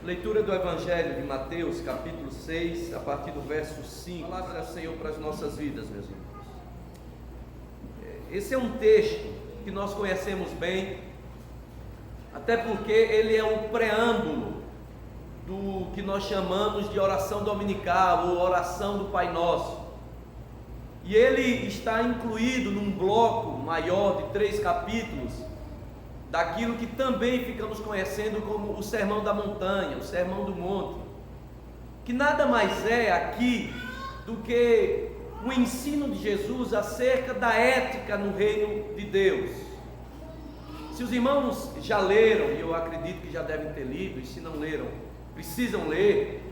Leitura do Evangelho de Mateus, capítulo 6, a partir do verso 5. Palavra do Senhor para as nossas vidas, meus irmãos. Esse é um texto que nós conhecemos bem, até porque ele é um preâmbulo do que nós chamamos de oração dominical ou oração do Pai Nosso. E ele está incluído num bloco maior de 3 capítulos, daquilo que também ficamos conhecendo como o Sermão da Montanha, o Sermão do Monte, que nada mais é aqui do que o ensino de Jesus acerca da ética no reino de Deus. Se os irmãos já leram, e eu acredito que já devem ter lido, e se não leram, precisam ler,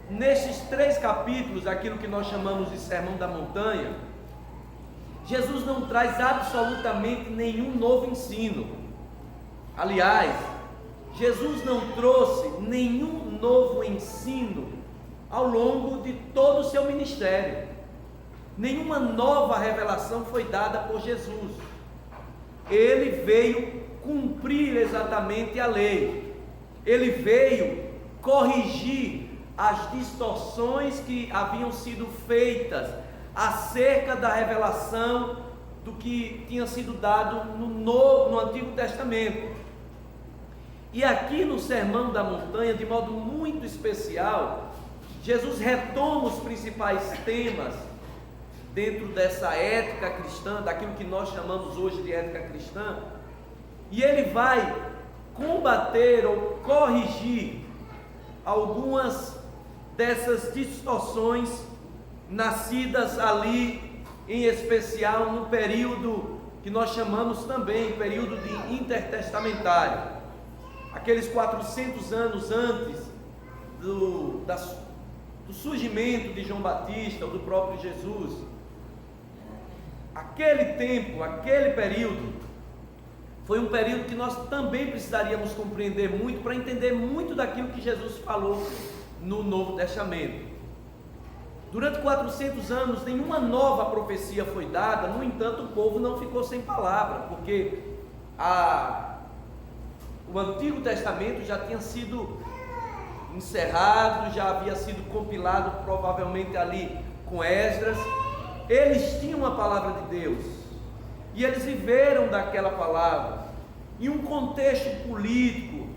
nesses 3 capítulos, aquilo que nós chamamos de Sermão da Montanha, Jesus não traz absolutamente nenhum novo ensino. Aliás, Jesus não trouxe nenhum novo ensino ao longo de todo o seu ministério. Nenhuma nova revelação foi dada por Jesus. Ele veio cumprir exatamente a lei. Ele veio corrigir as distorções que haviam sido feitas acerca da revelação do que tinha sido dado no Antigo Testamento. E aqui no Sermão da Montanha, de modo muito especial, Jesus retoma os principais temas dentro dessa ética cristã, daquilo que nós chamamos hoje de ética cristã, e ele vai combater ou corrigir algumas dessas distorções nascidas ali, em especial no período que nós chamamos também período de intertestamentário, aqueles 400 anos antes do surgimento de João Batista ou do próprio Jesus. Aquele tempo, aquele período, foi um período que nós também precisaríamos compreender muito para entender muito daquilo que Jesus falou no Novo Testamento. Durante 400 anos, nenhuma nova profecia foi dada, no entanto, o povo não ficou sem palavra, porque o Antigo Testamento já tinha sido encerrado, já havia sido compilado provavelmente ali com Esdras. Eles tinham a palavra de Deus, e eles viveram daquela palavra, em um contexto político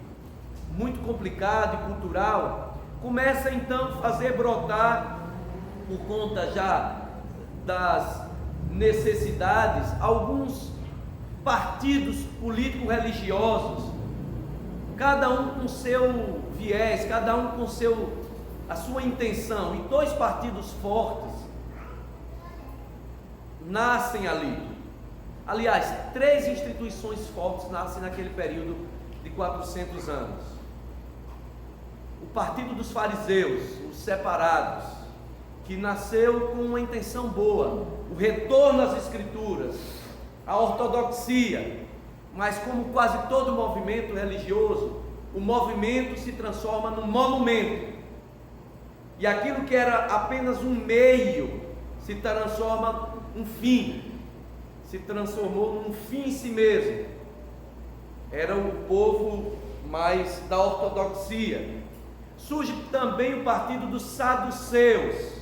muito complicado e cultural, começa então a fazer brotar, por conta já das necessidades, alguns partidos político-religiosos, cada um com seu viés, cada um com a sua intenção, e 2 partidos fortes nascem ali. Aliás, 3 instituições fortes nascem naquele período de 400 anos. O partido dos fariseus, os separados, que nasceu com uma intenção boa, o retorno às escrituras, a ortodoxia, mas como quase todo movimento religioso, o movimento se transforma num monumento, e aquilo que era apenas um meio se transforma num fim, se transformou num fim em si mesmo. Era o povo mais da ortodoxia. Surge também o partido dos saduceus,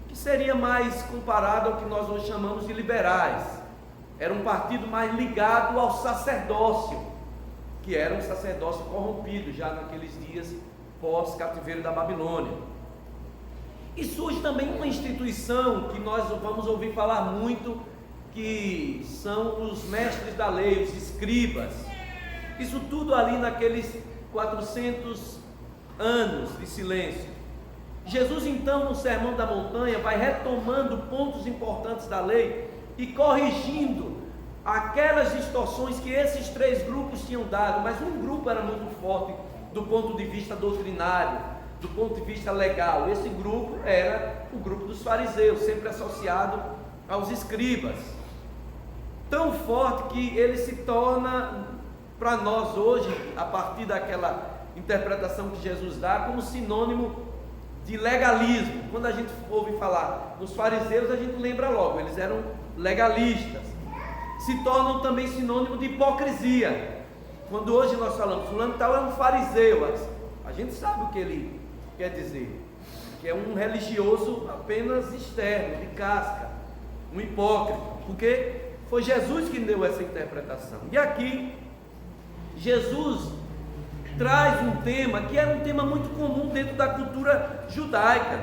que seria mais comparado ao que nós hoje chamamos de liberais. Era um partido mais ligado ao sacerdócio, que era um sacerdócio corrompido já naqueles dias pós-cativeiro da Babilônia. E surge também uma instituição que nós vamos ouvir falar muito, que são os mestres da lei, os escribas. Isso tudo ali naqueles 400 anos de silêncio. Jesus então, no Sermão da Montanha, vai retomando pontos importantes da lei e corrigindo aquelas distorções que esses 3 grupos tinham dado. Mas um grupo era muito forte do ponto de vista doutrinário, do ponto de vista legal. Esse grupo era o grupo dos fariseus, sempre associado aos escribas, tão forte que ele se torna para nós hoje, a partir daquela interpretação que Jesus dá como sinônimo de legalismo. Quando a gente ouve falar nos fariseus, a gente lembra logo, eles eram legalistas. Se tornam também sinônimo de hipocrisia. Quando hoje nós falamos, fulano tal é um fariseu, a gente sabe o que ele quer dizer, que é um religioso apenas externo, de casca, um hipócrita, porque foi Jesus que deu essa interpretação. E aqui, Jesus traz um tema que era um tema muito comum dentro da cultura judaica.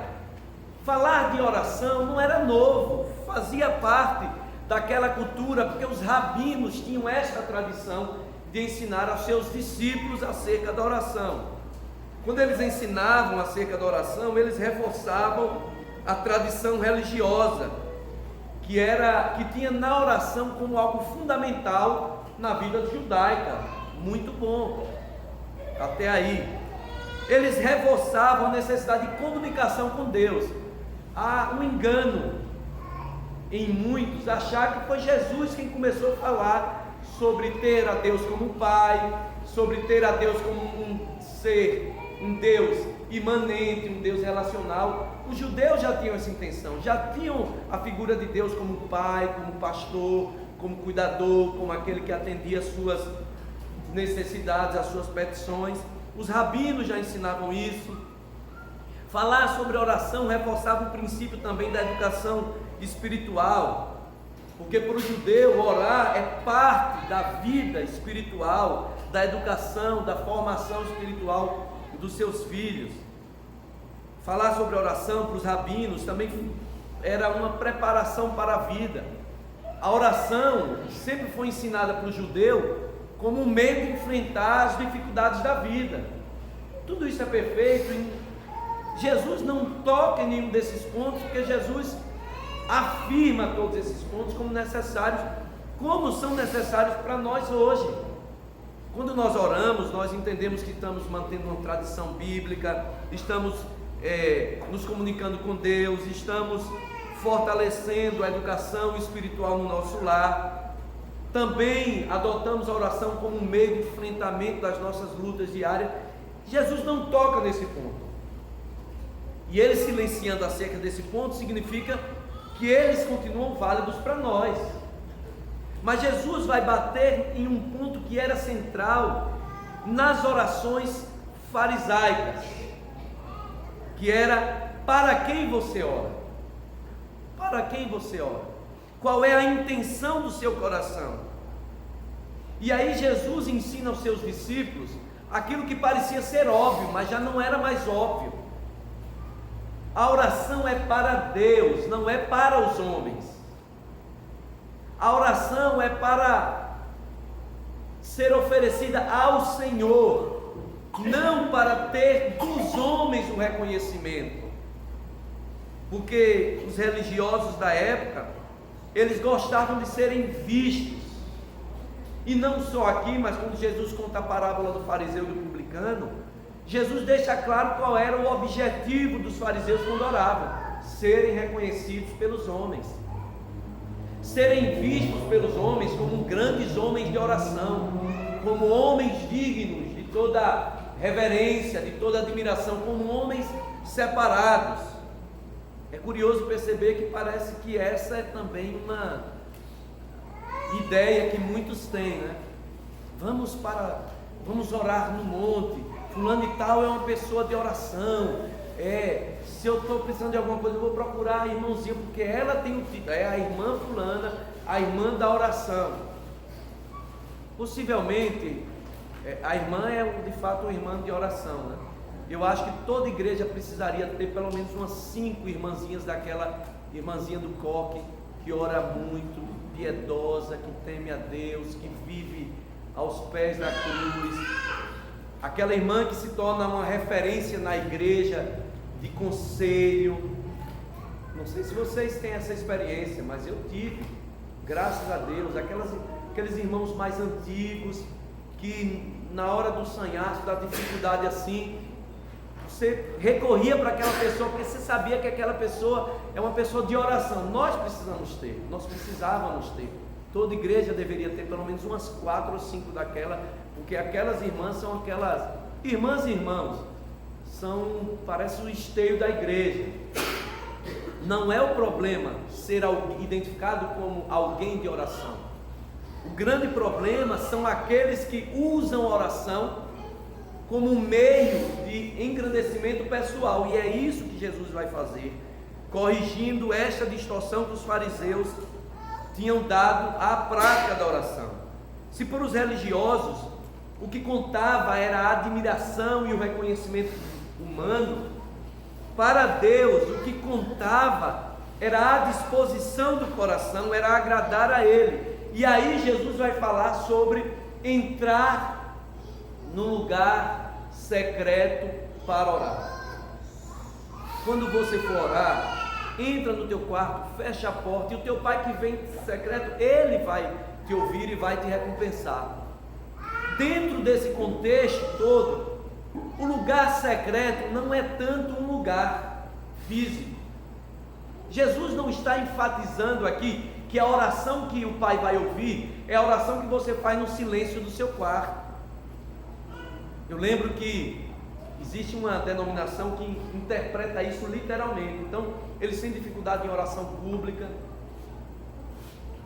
Falar de oração não era novo, fazia parte daquela cultura, porque os rabinos tinham esta tradição de ensinar aos seus discípulos acerca da oração. Quando eles ensinavam acerca da oração, eles reforçavam a tradição religiosa que tinha na oração como algo fundamental na vida judaica. Muito bom, até aí. Eles reforçavam a necessidade de comunicação com Deus. Há um engano em muitos achar que foi Jesus quem começou a falar sobre ter a Deus como Pai, sobre ter a Deus como um ser, um Deus imanente, um Deus relacional. Os judeus já tinham essa intenção, já tinham a figura de Deus como Pai, como pastor, como cuidador, como aquele que atendia as suas necessidades, as suas petições. Os rabinos já ensinavam isso. Falar sobre oração reforçava o princípio também da educação espiritual, porque para o judeu orar é parte da vida espiritual, da educação, da formação espiritual dos seus filhos. Falar sobre oração para os rabinos também era uma preparação para a vida. A oração sempre foi ensinada para o judeu como um meio de enfrentar as dificuldades da vida. Tudo isso é perfeito. Jesus não toca em nenhum desses pontos, porque Jesus afirma todos esses pontos como necessários, como são necessários para nós hoje. Quando nós oramos, nós entendemos que estamos mantendo uma tradição bíblica, estamos nos comunicando com Deus, estamos fortalecendo a educação espiritual no nosso lar. Também adotamos a oração como um meio de enfrentamento das nossas lutas diárias. Jesus não toca nesse ponto. E ele silenciando acerca desse ponto significa que eles continuam válidos para nós. Mas Jesus vai bater em um ponto que era central nas orações farisaicas, que era: para quem você ora? Para quem você ora? Qual é a intenção do seu coração? E aí Jesus ensina aos seus discípulos aquilo que parecia ser óbvio, mas já não era mais óbvio. A oração é para Deus, não é para os homens. A oração é para ser oferecida ao Senhor, não para ter dos homens o reconhecimento. Porque os religiosos da época, eles gostavam de serem vistos. E não só aqui, mas quando Jesus conta a parábola do fariseu e do publicano, Jesus deixa claro qual era o objetivo dos fariseus quando oravam: serem reconhecidos pelos homens, serem vistos pelos homens como grandes homens de oração, como homens dignos de toda reverência, de toda admiração, como homens separados. É curioso perceber que parece que essa é também uma ideia que muitos têm, né? Vamos orar no monte. Fulano e tal é uma pessoa de oração. Se eu estou precisando de alguma coisa, eu vou procurar a irmãzinha, porque ela tem o título, é a irmã fulana, a irmã da oração. Possivelmente, a irmã é de fato uma irmã de oração, né? Eu acho que toda igreja precisaria ter pelo menos umas 5 irmãzinhas daquela irmãzinha do coque, que ora muito, piedosa, que teme a Deus, que vive aos pés da cruz. Aquela irmã que se torna uma referência na igreja de conselho. Não sei se vocês têm essa experiência, mas eu tive, graças a Deus, aqueles irmãos mais antigos, que na hora do sanhaço, da dificuldade assim, você recorria para aquela pessoa, porque você sabia que aquela pessoa é uma pessoa de oração. Nós precisávamos ter. Toda igreja deveria ter pelo menos umas 4 ou 5 daquela, porque aquelas irmãs são aquelas irmãs e irmãos, parece o esteio da igreja. Não é o problema ser identificado como alguém de oração. O grande problema são aqueles que usam a oração como um meio de engrandecimento pessoal, e é isso que Jesus vai fazer, corrigindo esta distorção que os fariseus tinham dado à prática da oração. Se para os religiosos o que contava era a admiração e o reconhecimento humano, para Deus o que contava era a disposição do coração, era agradar a Ele. E aí Jesus vai falar sobre entrar no lugar secreto para orar. Quando você for orar, entra no teu quarto, fecha a porta, e o teu pai que vem secreto, ele vai te ouvir e vai te recompensar. Dentro desse contexto todo, o lugar secreto não é tanto um lugar físico. Jesus não está enfatizando aqui que a oração que o pai vai ouvir é a oração que você faz no silêncio do seu quarto. Eu lembro que existe uma denominação que interpreta isso literalmente. Então, eles têm dificuldade em oração pública.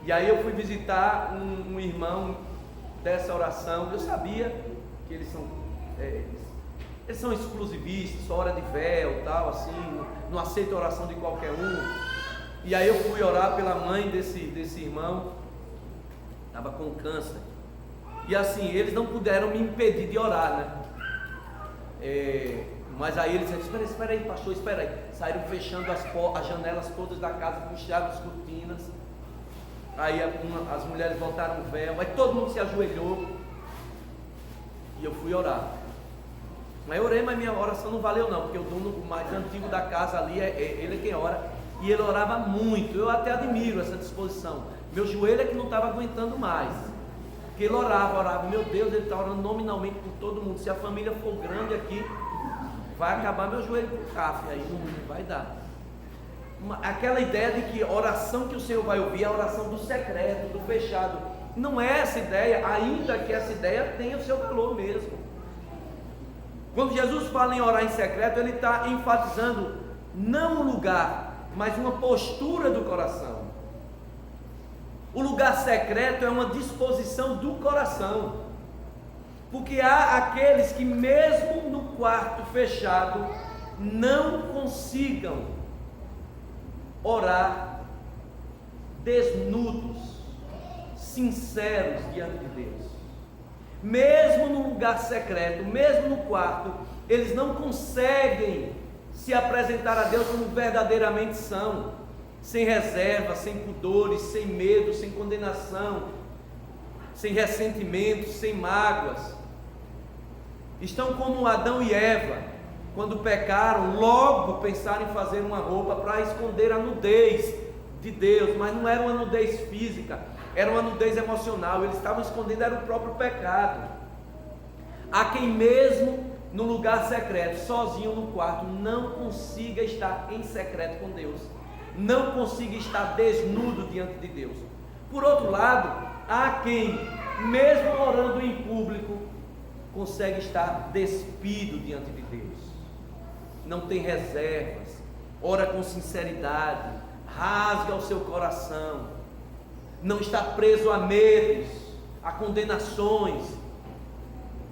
E aí eu fui visitar um irmão dessa oração. Eu sabia que eles são exclusivistas, só ora de véu, tal, assim, não aceita a oração de qualquer um. E aí eu fui orar pela mãe desse irmão, estava com câncer. E assim, eles não puderam me impedir de orar, né? Mas aí eles disseram: espera aí, pastor, espera aí. Saíram fechando as janelas todas da casa, puxaram as cortinas. Aí as mulheres botaram o véu, aí todo mundo se ajoelhou. E eu fui orar. Mas eu orei, mas minha oração não valeu não, porque o dono mais antigo da casa ali, ele é quem ora. E ele orava muito. Eu até admiro essa disposição. Meu joelho é que não estava aguentando mais, porque ele orava, meu Deus, ele está orando nominalmente por todo mundo. Se a família for grande aqui, vai acabar meu joelho por café, aí não vai dar. Aquela ideia de que a oração que o Senhor vai ouvir é a oração do secreto, do fechado. Não é essa ideia, ainda que essa ideia tenha o seu valor mesmo. Quando Jesus fala em orar em secreto, ele está enfatizando não um lugar, mas uma postura do coração. O lugar secreto é uma disposição do coração, porque há aqueles que mesmo no quarto fechado não consigam orar desnudos, sinceros diante de Deus. Mesmo no lugar secreto, mesmo no quarto, eles não conseguem se apresentar a Deus como verdadeiramente são, sem reserva, sem pudores, sem medo, sem condenação, sem ressentimento, sem mágoas. Estão como Adão e Eva, quando pecaram, logo pensaram em fazer uma roupa para esconder a nudez de Deus, mas não era uma nudez física, era uma nudez emocional. Eles estavam escondendo, era o próprio pecado. Há quem mesmo no lugar secreto, sozinho no quarto, não consiga estar em secreto com Deus, não consiga estar desnudo diante de Deus. Por outro lado, há quem mesmo orando em público consegue estar despido diante de Deus, não tem reservas, ora com sinceridade, rasga o seu coração, não está preso a medos, a condenações,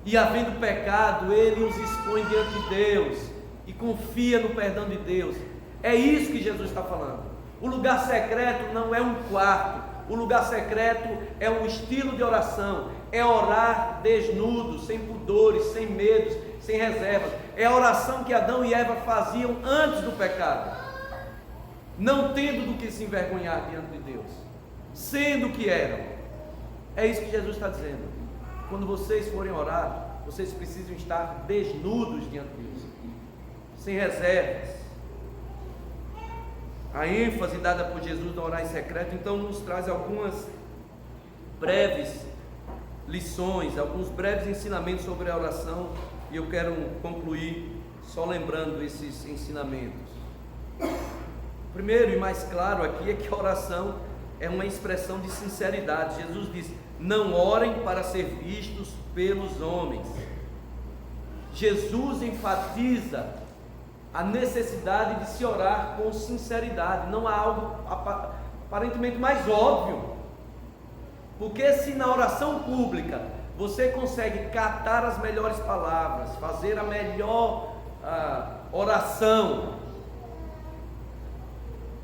e havendo pecado, ele os expõe diante de Deus e confia no perdão de Deus. É isso que Jesus está falando. O lugar secreto não é um quarto, o lugar secreto é um estilo de oração, é orar desnudo, sem pudores, sem medos, sem reservas. É a oração que Adão e Eva faziam antes do pecado, não tendo do que se envergonhar diante de Deus, sendo o que eram. É isso que Jesus está dizendo. Quando vocês forem orar, vocês precisam estar desnudos diante de Deus, sem reservas. A ênfase dada por Jesus no orar em secreto, então, nos traz algumas breves lições, alguns breves ensinamentos sobre a oração, e eu quero concluir só lembrando esses ensinamentos. O primeiro e mais claro aqui é que a oração é uma expressão de sinceridade. Jesus diz: Não orem para ser vistos pelos homens. Jesus enfatiza a necessidade de se orar com sinceridade. Não há algo aparentemente mais óbvio, porque se na oração pública você consegue catar as melhores palavras, fazer a melhor oração,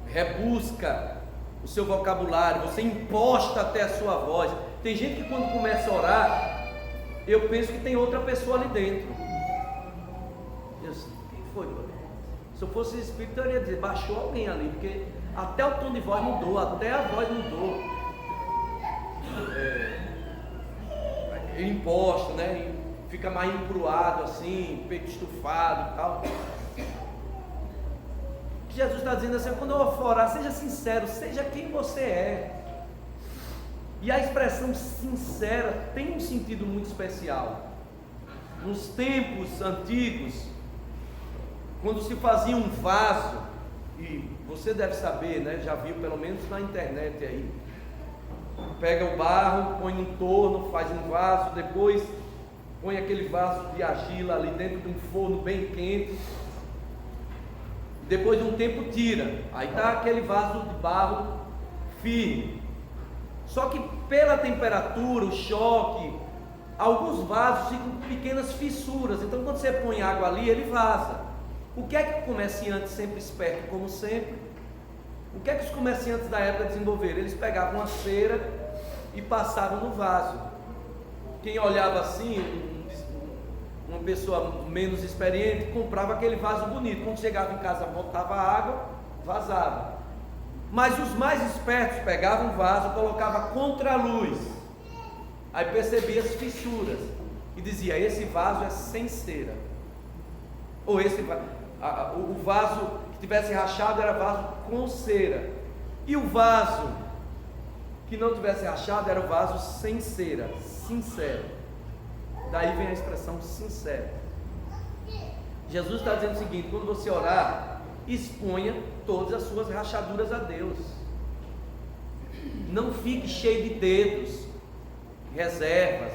rebusca o seu vocabulário, você imposta até a sua voz. Tem gente que quando começa a orar, eu penso que tem outra pessoa ali dentro. Quem foi? Se eu fosse espírito, eu ia dizer, baixou alguém ali, porque até o tom de voz mudou, até a voz mudou. Imposto, né? Fica mais encruado assim, peito estufado e tal. Jesus está dizendo assim: quando eu for orar, seja sincero, seja quem você é. E a expressão sincera tem um sentido muito especial. Nos tempos antigos, quando se fazia um vaso, e você deve saber, né? Já viu pelo menos na internet aí, pega o barro, põe num torno, faz um vaso, depois põe aquele vaso de argila ali dentro de um forno bem quente, depois de um tempo tira, aí está aquele vaso de barro firme. Só que pela temperatura, o choque, alguns vasos ficam com pequenas fissuras, então quando você põe água ali, ele vaza. O que é que o comerciante, sempre esperto como sempre, o que é que os comerciantes da época desenvolveram? Eles pegavam a cera e passavam no vaso. Quem olhava assim, uma pessoa menos experiente, comprava aquele vaso bonito. Quando chegava em casa, botava água, vazava. Mas os mais espertos pegavam o vaso, colocavam contra a luz, aí percebia as fissuras e dizia: esse vaso é sem cera. Ou o vaso que tivesse rachado era vaso com cera, e o vaso que não tivesse rachado era o vaso sem cera, sincero. Daí vem a expressão sincero. Jesus está dizendo o seguinte: quando você orar, exponha todas as suas rachaduras a Deus. Não fique cheio de dedos, reservas.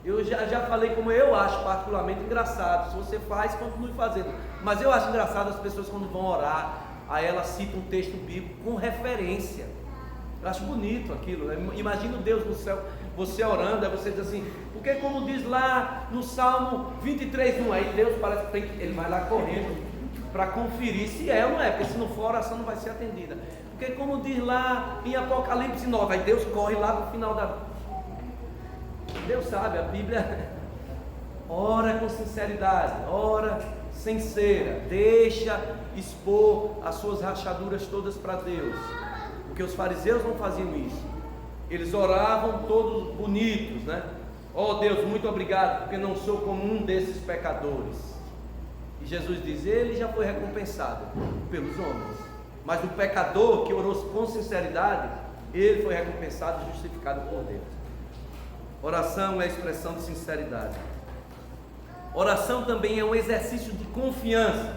Eu já falei como eu acho particularmente engraçado. Se você faz, continue fazendo. Mas eu acho engraçado as pessoas quando vão orar, aí elas citam um texto bíblico com referência. Eu acho bonito aquilo, né? Imagina Deus no céu, você orando, aí você diz assim, porque como diz lá no Salmo 23:1, aí Deus parece que ele vai lá correndo para conferir se é ou não é, porque se não for, a oração não vai ser atendida. Porque como diz lá em Apocalipse 9, aí Deus corre lá no final da... Deus sabe, a Bíblia ora com sinceridade, ora sem cera, deixa expor as suas rachaduras todas para Deus. Porque os fariseus não faziam isso. Eles oravam todos bonitos, né? Oh Deus, muito obrigado, porque não sou como um desses pecadores. E Jesus diz: ele já foi recompensado pelos homens, mas o pecador que orou com sinceridade, ele foi recompensado e justificado por Deus. Oração é a expressão de sinceridade. Oração também é um exercício de confiança,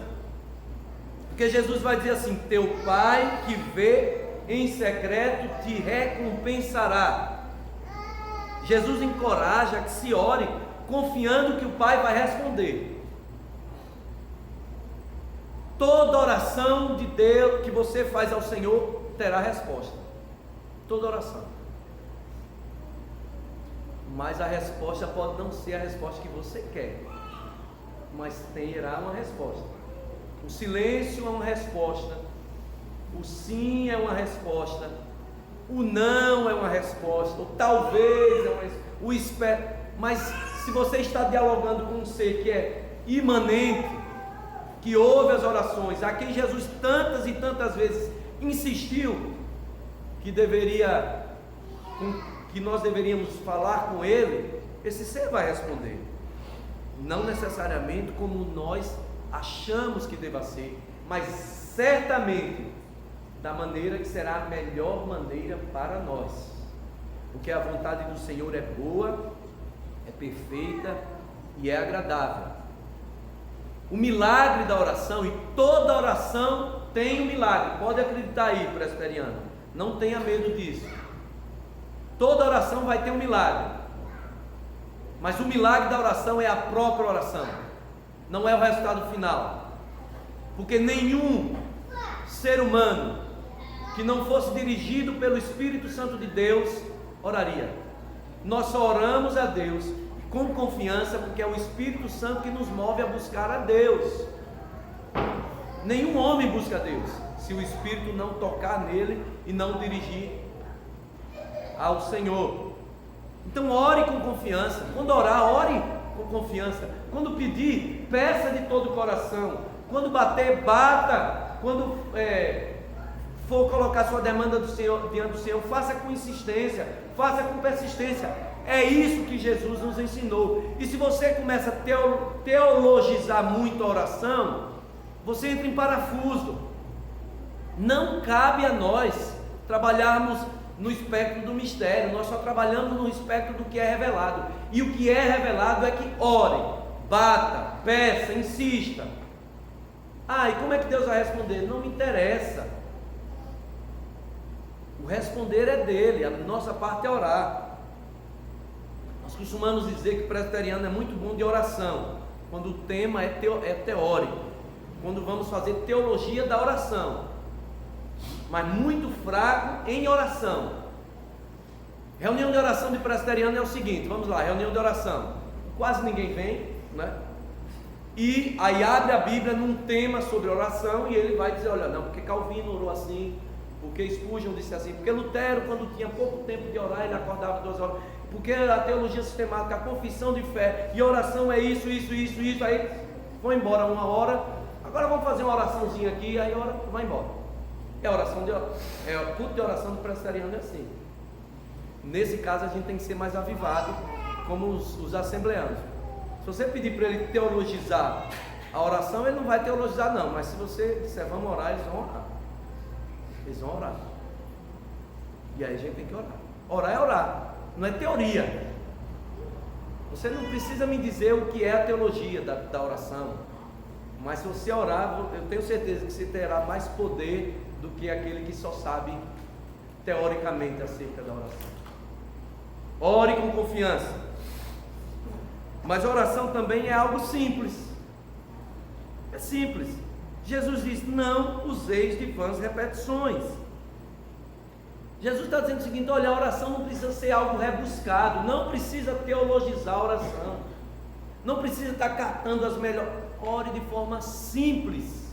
porque Jesus vai dizer assim: teu Pai que vê em secreto te recompensará. Jesus encoraja que se ore confiando que o Pai vai responder. Toda oração de Deus que você faz ao Senhor terá resposta. Toda oração. Mas a resposta pode não ser a resposta que você quer, mas terá uma resposta. O silêncio é uma resposta, o sim é uma resposta, o não é uma resposta, o talvez é uma resposta, o espero. Mas se você está dialogando com um ser que é imanente, que ouve as orações, a quem Jesus tantas e tantas vezes insistiu que nós deveríamos falar com Ele, esse ser vai responder. Não necessariamente como nós achamos que deva ser, mas certamente da maneira que será a melhor maneira para nós, porque a vontade do Senhor é boa, é perfeita e é agradável. O milagre da oração, e toda oração tem um milagre, pode acreditar aí, presbiteriano, não tenha medo disso. Toda oração vai ter um milagre, mas o milagre da oração é a própria oração, não é o resultado final, porque nenhum ser humano que não fosse dirigido pelo Espírito Santo de Deus oraria. Nós só oramos a Deus com confiança, porque é o Espírito Santo que nos move a buscar a Deus. Nenhum homem busca a Deus se o Espírito não tocar nele e não dirigir ao Senhor. Então ore com confiança. Quando orar, ore com confiança. Quando pedir, peça de todo o coração. Quando bater, bata. Quando for colocar sua demanda do Senhor, diante do Senhor, faça com insistência, faça com persistência. É isso que Jesus nos ensinou. E se você começa a teologizar muito a oração, você entra em parafuso. Não cabe a nós trabalharmos no espectro do mistério, nós só trabalhamos no espectro do que é revelado. E o que é revelado é que ore, bata, peça, insista. E como é que Deus vai responder? Não me interessa. O responder é dele, a nossa parte é orar. Nós costumamos dizer que o presbiteriano é muito bom de oração, quando o tema é teórico, quando vamos fazer teologia da oração, mas muito fraco em oração. Reunião de oração de presbiteriano é o seguinte, vamos lá, reunião de oração, quase ninguém vem, né? E aí abre a Bíblia num tema sobre oração e ele vai dizer, olha, não, porque Calvino orou assim, porque Spurgeon disse assim, porque Lutero, quando tinha pouco tempo de orar, ele acordava 2 horas, porque a teologia sistemática, a confissão de fé e oração é isso, aí foi embora 1 hora, agora vamos fazer uma oraçãozinha aqui, aí a hora vai embora. O culto de oração do presbiteriano é assim. Nesse caso a gente tem que ser mais avivado, como os assembleanos. Se você pedir para ele teologizar a oração, ele não vai teologizar não, mas se você disser vamos orar, eles vão orar. Eles vão orar. E aí a gente tem que orar. Orar é orar, não é teoria. Você não precisa me dizer o que é a teologia da oração, mas se você orar, eu tenho certeza que você terá mais poder do que aquele que só sabe teoricamente acerca da oração. Ore com confiança. Mas a oração também é algo simples. É simples. Jesus diz, não useis de vãs repetições. Jesus está dizendo o seguinte, olha, a oração não precisa ser algo rebuscado, não precisa teologizar a oração, não precisa estar catando as melhores, ore de forma simples.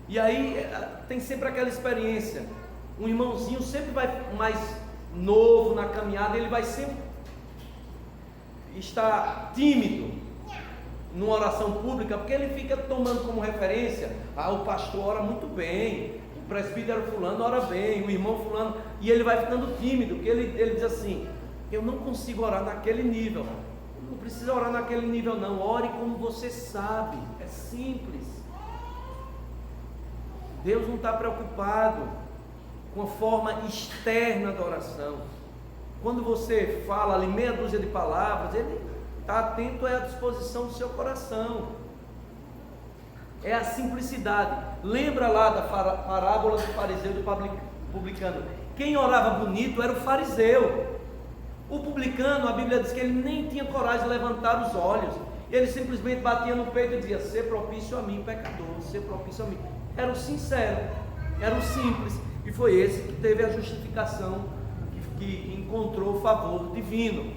E aí tem sempre aquela experiência, um irmãozinho sempre vai mais novo na caminhada, ele vai sempre estar tímido numa oração pública, porque ele fica tomando como referência, o pastor ora muito bem, o presbítero fulano ora bem, o irmão fulano, e ele vai ficando tímido, porque ele diz assim, eu não consigo orar naquele nível. Não precisa orar naquele nível não, ore como você sabe, é simples. Deus não está preocupado com a forma externa da oração. Quando você fala ali meia dúzia de palavras, Ele está atento à disposição do seu coração. É a simplicidade. Lembra lá da parábola do fariseu e do publicano? Quem orava bonito era o fariseu. O publicano, a Bíblia diz que ele nem tinha coragem de levantar os olhos. Ele simplesmente batia no peito e dizia, ser propício a mim, pecador, ser propício a mim. Era o sincero, era o simples. E foi esse que teve a justificação, que encontrou o favor divino.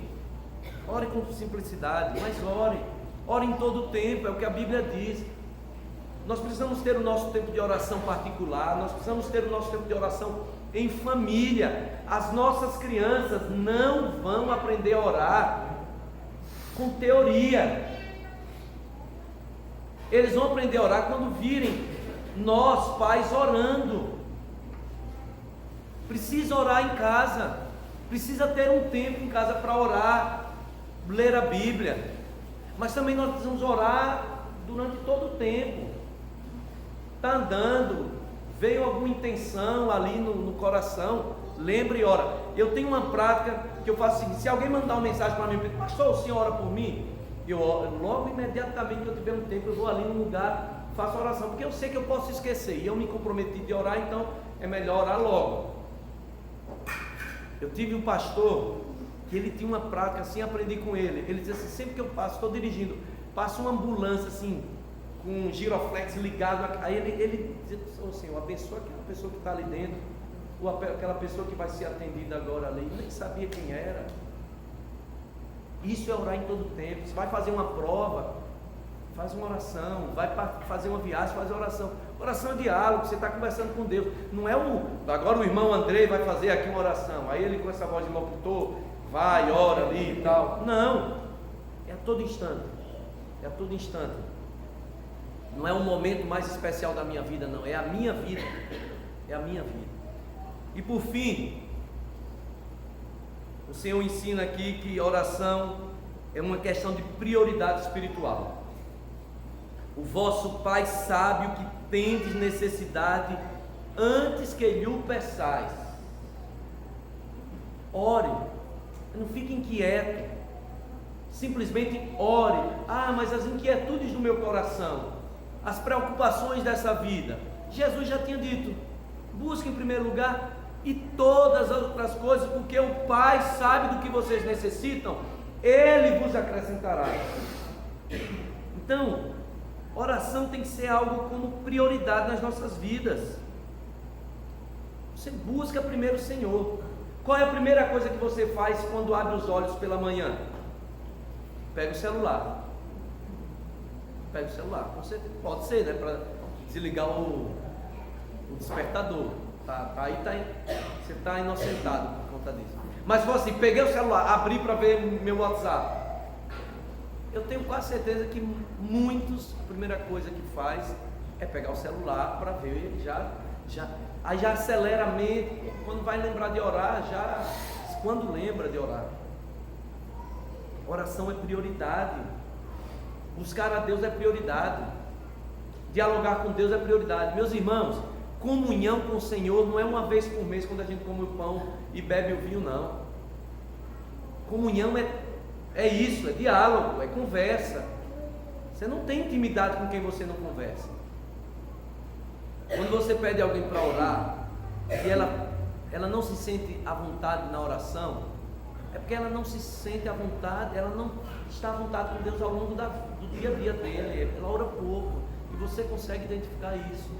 Ore com simplicidade, mas ore em todo o tempo, é o que a Bíblia diz. Nós precisamos ter o nosso tempo de oração particular, nós precisamos ter o nosso tempo de oração em família. As nossas crianças não vão aprender a orar com teoria. Eles vão aprender a orar quando virem nós, pais, orando. Precisa orar em casa, precisa ter um tempo em casa para orar, ler a Bíblia, mas também nós precisamos orar durante todo o tempo. Está andando, veio alguma intenção ali no coração, lembre e ora. Eu tenho uma prática que eu faço o seguinte: se alguém mandar uma mensagem para mim, pastor, o senhor ora por mim? Eu oro, logo imediatamente que eu tiver um tempo, eu vou ali no lugar, faço oração, porque eu sei que eu posso esquecer, e eu me comprometi de orar, então é melhor orar logo. Eu tive um pastor que ele tinha uma prática assim, aprendi com ele. Ele dizia assim: sempre que eu passo, estou dirigindo, passa uma ambulância assim, com um giroflex ligado, aí ele dizia: oh, Senhor, abençoa aquela pessoa que está ali dentro, ou aquela pessoa que vai ser atendida agora ali. Eu nem sabia quem era. Isso é orar em todo tempo. Você vai fazer uma prova, faz uma oração. Vai fazer uma viagem, faz uma oração. Oração é diálogo, você está conversando com Deus. Não é agora o irmão Andrei vai fazer aqui uma oração, aí ele com essa voz de locutor vai, ora ali e tal. Não, é a todo instante. É a todo instante. Não é um momento mais especial da minha vida, não. É a minha vida. É a minha vida. E por fim, o Senhor ensina aqui que oração é uma questão de prioridade espiritual. O vosso Pai sabe o que tendes necessidade antes que lhe o peçais. Ore, não fique inquieto. Simplesmente ore. Ah, mas as inquietudes do meu coração, as preocupações dessa vida, Jesus já tinha dito: busque em primeiro lugar e todas as outras coisas, porque o Pai sabe do que vocês necessitam, Ele vos acrescentará. Então, oração tem que ser algo como prioridade nas nossas vidas. Você busca primeiro o Senhor. Qual é a primeira coisa que você faz quando abre os olhos pela manhã? Pega o celular. Pega o celular. Você pode ser, né? Para desligar o despertador. Você está inocentado por conta disso. Mas se for assim, peguei o celular, abri para ver meu WhatsApp. Eu tenho quase certeza que muitos, a primeira coisa que faz é pegar o celular para ver, aí já acelera a mente. Quando vai lembrar de orar, quando lembra de orar. Oração é prioridade. Buscar a Deus é prioridade. Dialogar com Deus é prioridade. Meus irmãos, comunhão com o Senhor não é uma vez por mês quando a gente come o pão e bebe o vinho, não. Comunhão é isso, é diálogo, é conversa. Você não tem intimidade com quem você não conversa. Quando você pede alguém para orar e ela não se sente à vontade na oração, é porque ela não se sente à vontade, ela não está à vontade com Deus ao longo do dia a dia dele. Ela ora pouco e você consegue identificar isso.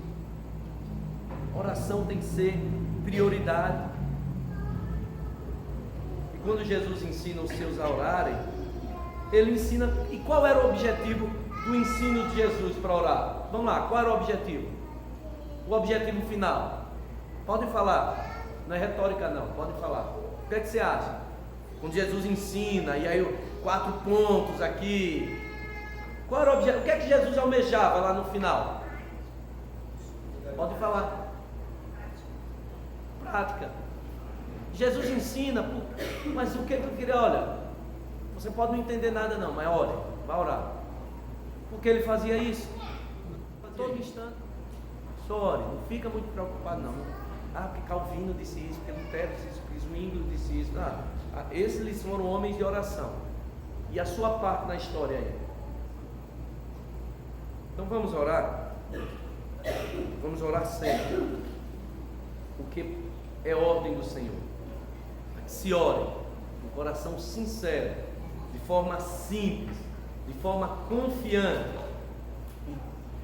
Oração tem que ser prioridade. E quando Jesus ensina os seus a orarem, ele ensina. E qual era o objetivo do ensino de Jesus para orar? Vamos lá, qual era o objetivo? O objetivo final. Podem falar, não é retórica não, podem falar. O que é que você acha? Quando Jesus ensina, e aí 4 pontos aqui. Qual era o objetivo? O que é que Jesus almejava lá no final? Pode falar. Prática. Jesus ensina, mas o que eu queria? Olha, você pode não entender nada não, mas ore, vai orar. Porque ele fazia isso a todo instante. Só ore, não fica muito preocupado não. Ah, porque Calvino disse isso, porque Lutero disse isso, porque Zwinglio disse isso. Esses foram homens de oração. E a sua parte na história aí. Então vamos orar. Vamos orar sempre. Porque é ordem do Senhor. Se ore com coração sincero, de forma simples, de forma confiante,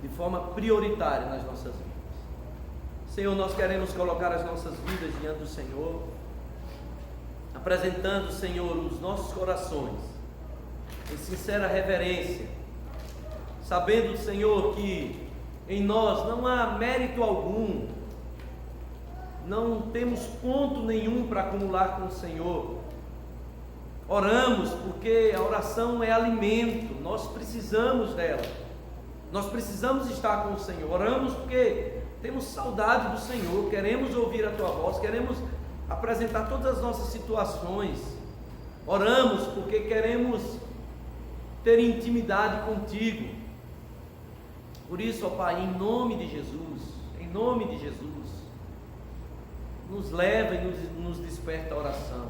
de forma prioritária nas nossas vidas. Senhor, nós queremos colocar as nossas vidas diante do Senhor, apresentando, Senhor, os nossos corações em sincera reverência, sabendo, Senhor, que em nós não há mérito algum, não temos ponto nenhum para acumular com o Senhor. Oramos porque a oração é alimento, nós precisamos dela, nós precisamos estar com o Senhor. Oramos porque temos saudade do Senhor, queremos ouvir a Tua voz, queremos apresentar todas as nossas situações. Oramos porque queremos ter intimidade contigo. Por isso, ó Pai, em nome de Jesus, nos leva e nos desperta a oração,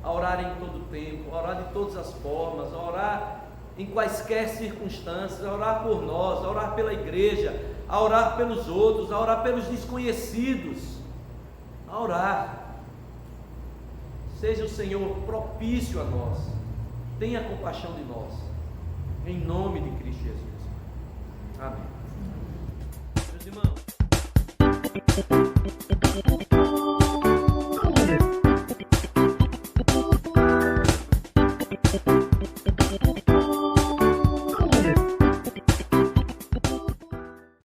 a orar em todo tempo, a orar de todas as formas, a orar em quaisquer circunstâncias, a orar por nós, a orar pela igreja, a orar pelos outros, a orar pelos desconhecidos, a orar. Seja o Senhor propício a nós. Tenha compaixão de nós. Em nome de Cristo Jesus. Amém. Meus irmãos.